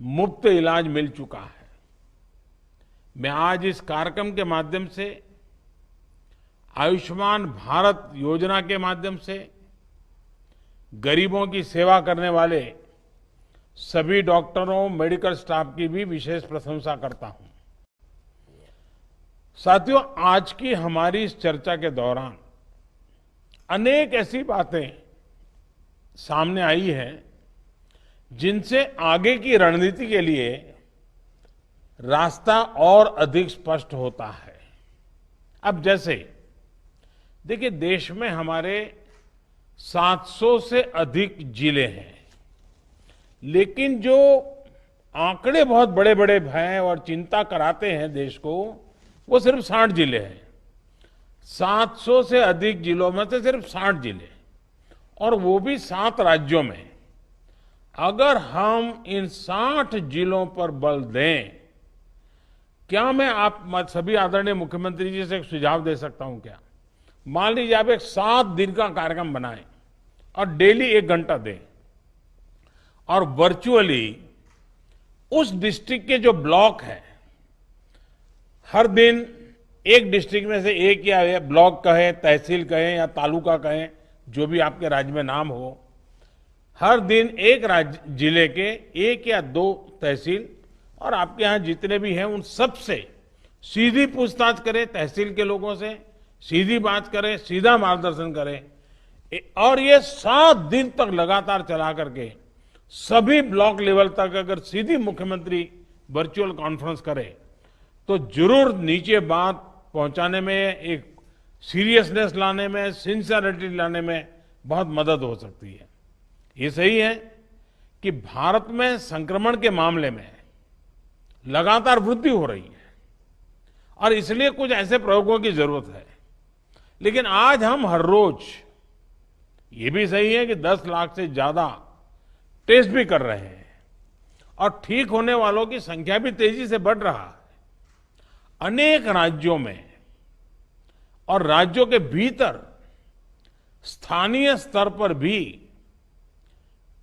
मुफ्त इलाज मिल चुका है। मैं आज इस कार्यक्रम के माध्यम से आयुष्मान भारत योजना के माध्यम से गरीबों की सेवा करने वाले सभी डॉक्टरों, मेडिकल स्टाफ की भी विशेष प्रशंसा करता हूं। साथियों, आज की हमारी इस चर्चा के दौरान अनेक ऐसी बातें सामने आई हैं जिनसे आगे की रणनीति के लिए रास्ता और अधिक स्पष्ट होता है। अब जैसे देखिए, देश में हमारे 700 से अधिक जिले हैं, लेकिन जो आंकड़े बहुत बड़े बड़े हैं और चिंता कराते हैं देश को, वो सिर्फ 60 जिले हैं। 700 से अधिक जिलों में से सिर्फ 60 जिले, और वो भी 7 राज्यों में। अगर हम इन 60 जिलों पर बल दें, क्या मैं आप सभी आदरणीय मुख्यमंत्री जी से एक सुझाव दे सकता हूं क्या? मान लीजिए आप एक 7 दिन का कार्यक्रम बनाएं और डेली 1 घंटा दें, और वर्चुअली उस डिस्ट्रिक्ट के जो ब्लॉक है, हर दिन एक डिस्ट्रिक्ट में से एक या ब्लॉक कहें, तहसील कहें या तालुका कहें, जो भी आपके राज्य में नाम हो, हर दिन एक जिले के 1 या 2 तहसील और आपके यहां जितने भी हैं उन सब से सीधी पूछताछ करें, तहसील के लोगों से सीधी बात करें, सीधा मार्गदर्शन करें, और ये 7 दिन तक लगातार चला करके सभी ब्लॉक लेवल तक अगर सीधी मुख्यमंत्री वर्चुअल कॉन्फ्रेंस करे तो जरूर नीचे बात पहुंचाने में, एक सीरियसनेस लाने में, सिंसियरिटी लाने में बहुत मदद हो सकती है। ये सही है कि भारत में संक्रमण के मामले में लगातार वृद्धि हो रही है और इसलिए कुछ ऐसे प्रयोगों की जरूरत है। लेकिन आज हम हर रोज, ये भी सही है कि 10 लाख से ज्यादा टेस्ट भी कर रहे हैं और ठीक होने वालों की संख्या भी तेजी से बढ़ रहा है। अनेक राज्यों में और राज्यों के भीतर स्थानीय स्तर पर भी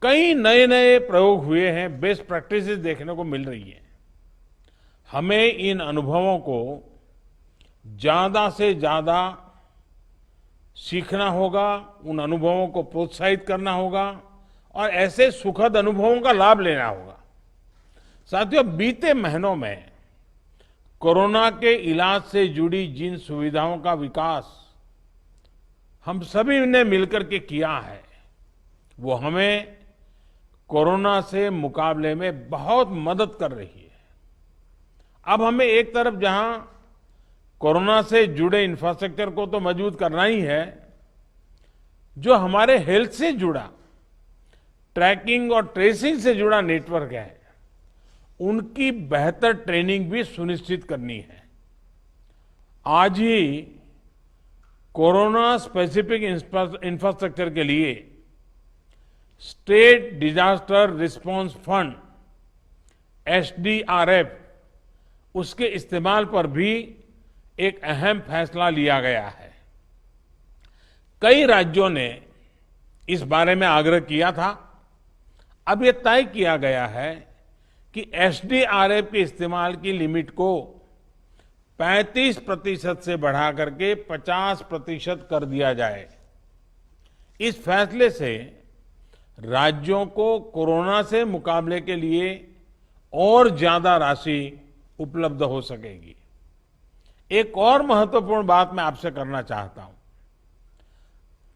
कई नए नए प्रयोग हुए हैं, बेस्ट प्रैक्टिसेस देखने को मिल रही है। हमें इन अनुभवों को ज्यादा से ज्यादा सीखना होगा, उन अनुभवों को प्रोत्साहित करना होगा और ऐसे सुखद अनुभवों का लाभ लेना होगा। साथियों, बीते महीनों में कोरोना के इलाज से जुड़ी जिन सुविधाओं का विकास हम सभी ने मिलकर के किया है, वो हमें कोरोना से मुकाबले में बहुत मदद कर रही है। अब हमें एक तरफ जहां कोरोना से जुड़े इंफ्रास्ट्रक्चर को तो मजबूत करना ही है, जो हमारे हेल्थ से जुड़ा, ट्रैकिंग और ट्रेसिंग से जुड़ा नेटवर्क है, उनकी बेहतर ट्रेनिंग भी सुनिश्चित करनी है। आज ही कोरोना स्पेसिफिक इंफ्रास्ट्रक्चर के लिए state disaster response fund SDRF, उसके इस्तेमाल पर भी एक अहम फैसला लिया गया है। कई राज्यों ने इस बारे में आग्रह किया था। अब यह तय किया गया है कि SDRF के इस्तेमाल की लिमिट को 35% से बढ़ा करके 50% कर दिया जाए। इस फैसले से राज्यों को कोरोना से मुकाबले के लिए और ज्यादा राशि उपलब्ध हो सकेगी। एक और महत्वपूर्ण बात मैं आपसे करना चाहता हूं।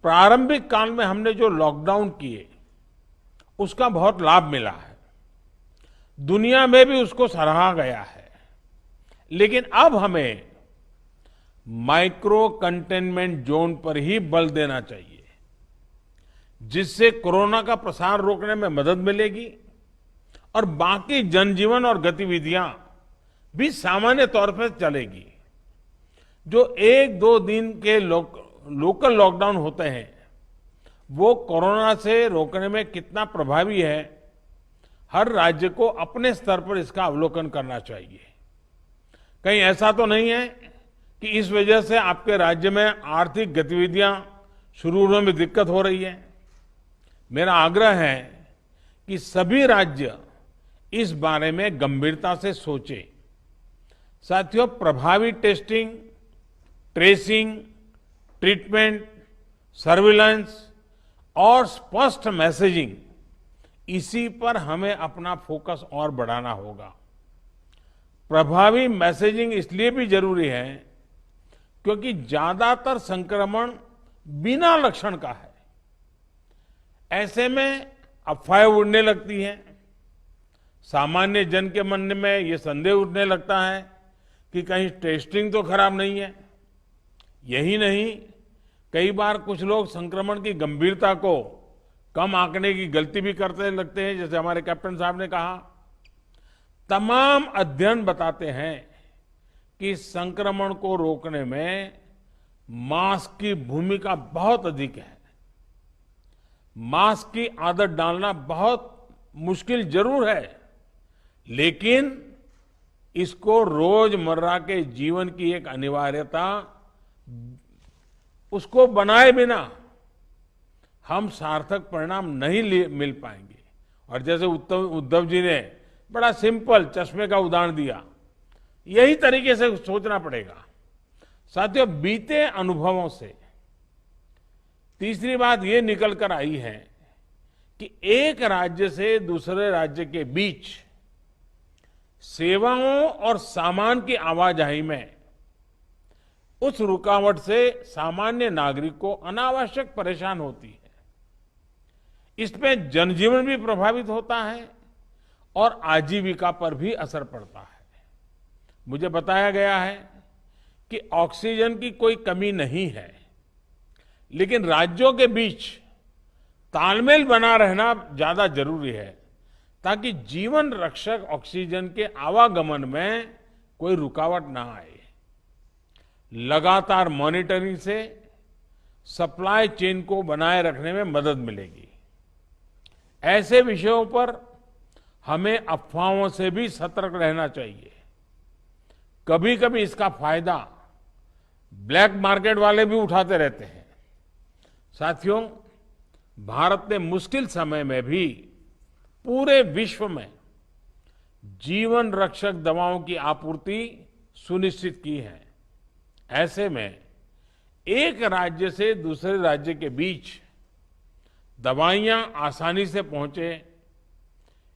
प्रारंभिक काल में हमने जो लॉकडाउन किए, उसका बहुत लाभ मिला है, दुनिया में भी उसको सराहा गया है। लेकिन अब हमें माइक्रो कंटेनमेंट जोन पर ही बल देना चाहिए, जिससे कोरोना का प्रसार रोकने में मदद मिलेगी और बाकी जनजीवन और गतिविधियां भी सामान्य तौर पर चलेगी। जो 1-2 दिन के लोकल लॉकडाउन होते हैं, वो कोरोना से रोकने में कितना प्रभावी है, हर राज्य को अपने स्तर पर इसका अवलोकन करना चाहिए। कहीं ऐसा तो नहीं है कि इस वजह से आपके राज्य में आर्थिक गतिविधियां शुरू होने में दिक्कत हो रही है। मेरा आग्रह है कि सभी राज्य इस बारे में गंभीरता से सोचे। साथियों, प्रभावी टेस्टिंग, ट्रेसिंग, ट्रीटमेंट, सर्विलांस और स्पष्ट मैसेजिंग, इसी पर हमें अपना फोकस और बढ़ाना होगा। प्रभावी मैसेजिंग इसलिए भी जरूरी है क्योंकि ज्यादातर संक्रमण बिना लक्षण का है। ऐसे में अफवाहें उड़ने लगती हैं। सामान्य जन के मन में ये संदेह उठने लगता है कि कहीं टेस्टिंग तो खराब नहीं है। यही नहीं, कई बार कुछ लोग संक्रमण की गंभीरता को कम आंकने की गलती भी करते लगते हैं। जैसे हमारे कैप्टन साहब ने कहा, तमाम अध्ययन बताते हैं कि संक्रमण को रोकने में मास्क की भूमिका बहुत अधिक है। मास्क की आदत डालना बहुत मुश्किल जरूर है, लेकिन इसको रोजमर्रा के जीवन की एक अनिवार्यता, उसको बनाए बिना हम सार्थक परिणाम नहीं मिल पाएंगे। और जैसे उद्धव जी ने बड़ा सिंपल चश्मे का उदाहरण दिया, यही तरीके से सोचना पड़ेगा। साथियों, बीते अनुभवों से तीसरी बात ये निकल कर आई है कि एक राज्य से दूसरे राज्य के बीच सेवाओं और सामान की आवाजाही में उस रुकावट से सामान्य नागरिक को अनावश्यक परेशान होती है। इसमें जनजीवन भी प्रभावित होता है और आजीविका पर भी असर पड़ता है। मुझे बताया गया है कि ऑक्सीजन की कोई कमी नहीं है, लेकिन राज्यों के बीच तालमेल बना रहना ज्यादा जरूरी है ताकि जीवन रक्षक ऑक्सीजन के आवागमन में कोई रुकावट ना आए। लगातार मॉनिटरिंग से सप्लाई चेन को बनाए रखने में मदद मिलेगी। ऐसे विषयों पर हमें अफवाहों से भी सतर्क रहना चाहिए। कभी कभी इसका फायदा ब्लैक मार्केट वाले भी उठाते रहते हैं। साथियों, भारत ने मुश्किल समय में भी पूरे विश्व में जीवन रक्षक दवाओं की आपूर्ति सुनिश्चित की है। ऐसे में एक राज्य से दूसरे राज्य के बीच दवाइयां आसानी से पहुंचे,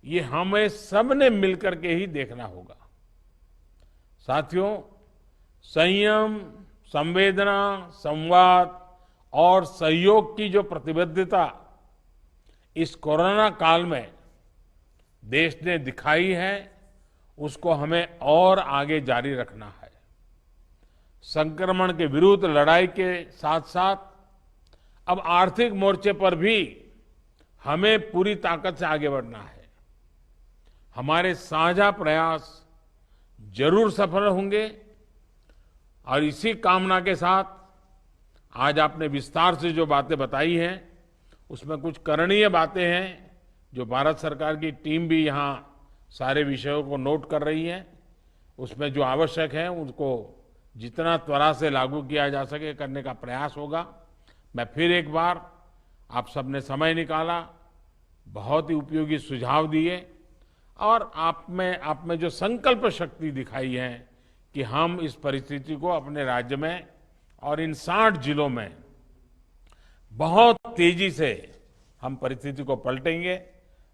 ये हमें सबने मिलकर के ही देखना होगा। साथियों, संयम, संवेदना, संवाद और सहयोग की जो प्रतिबद्धता इस कोरोना काल में देश ने दिखाई है, उसको हमें और आगे जारी रखना है। संक्रमण के विरुद्ध लड़ाई के साथ साथ अब आर्थिक मोर्चे पर भी हमें पूरी ताकत से आगे बढ़ना है। हमारे साझा प्रयास जरूर सफल होंगे और इसी कामना के साथ आज आपने विस्तार से जो बातें बताई हैं, उसमें कुछ करणीय बातें हैं जो भारत सरकार की टीम भी यहाँ सारे विषयों को नोट कर रही है। उसमें जो आवश्यक है उनको जितना त्वरा से लागू किया जा सके करने का प्रयास होगा। मैं फिर एक बार आप सबने समय निकाला, बहुत ही उपयोगी सुझाव दिए और आप में जो संकल्प शक्ति दिखाई है कि हम इस परिस्थिति को अपने राज्य में और इन 60 जिलों में बहुत तेजी से हम परिस्थिति को पलटेंगे।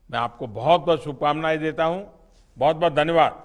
मैं आपको बहुत बहुत शुभकामनाएं देता हूं। बहुत बहुत धन्यवाद।